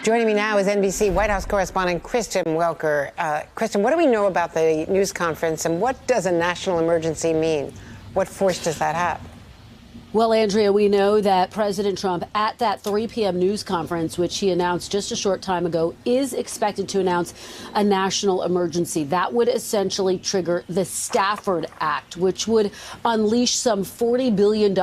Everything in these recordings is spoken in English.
Joining me now is NBC White House correspondent Kristen Welker. Kristen, what do we know about the news conference, and what does a national emergency mean? What force does that have? Well, Andrea, we know that President Trump at that 3 p.m. news conference, which he announced just a short time ago, is expected to announce a national emergency. That would essentially trigger the Stafford Act, which would unleash some $40 billion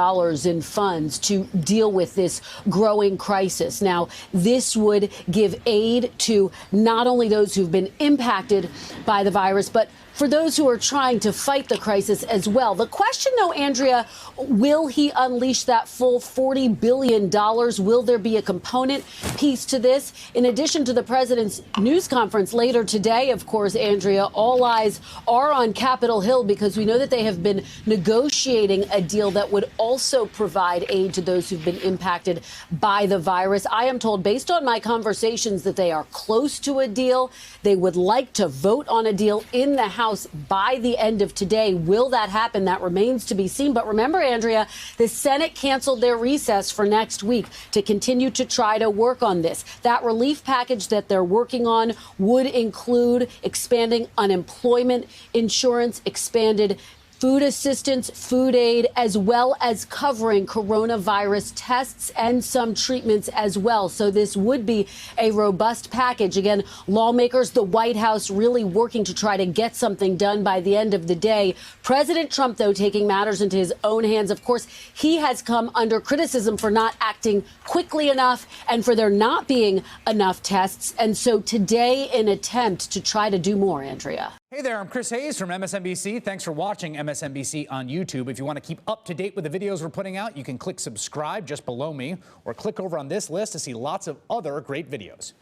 in funds to deal with this growing crisis. Now, this would give aid to not only those who've been impacted by the virus, but for those who are trying to fight the crisis as well. The question, though, Andrea, will he unleash that full $40 billion? Will there be a component piece to this? In addition to the president's news conference later today, of course, Andrea, all eyes are on Capitol Hill because we know that they have been negotiating a deal that would also provide aid to those who've been impacted by the virus. I am told, based on my conversations, that they are close to a deal. They would like to vote on a deal in the House by the end of today. Will that happen? That remains to be seen. But remember, Andrea, the Senate canceled their recess for next week to continue to try to work on this. That relief package that they're working on would include expanding unemployment insurance, expanded food assistance, food aid, as well as covering coronavirus tests and some treatments as well. So this would be a robust package. Again, lawmakers, the White House really working to try to get something done by the end of the day. President Trump, though, taking matters into his own hands. Of course, he has come under criticism for not acting quickly enough and for there not being enough tests. And so today, an attempt to try to do more, Andrea. Hey there, I'm Chris Hayes from MSNBC. Thanks for watching MSNBC on YouTube. If you want to keep up to date with the videos we're putting out, you can click subscribe just below me or click over on this list to see lots of other great videos.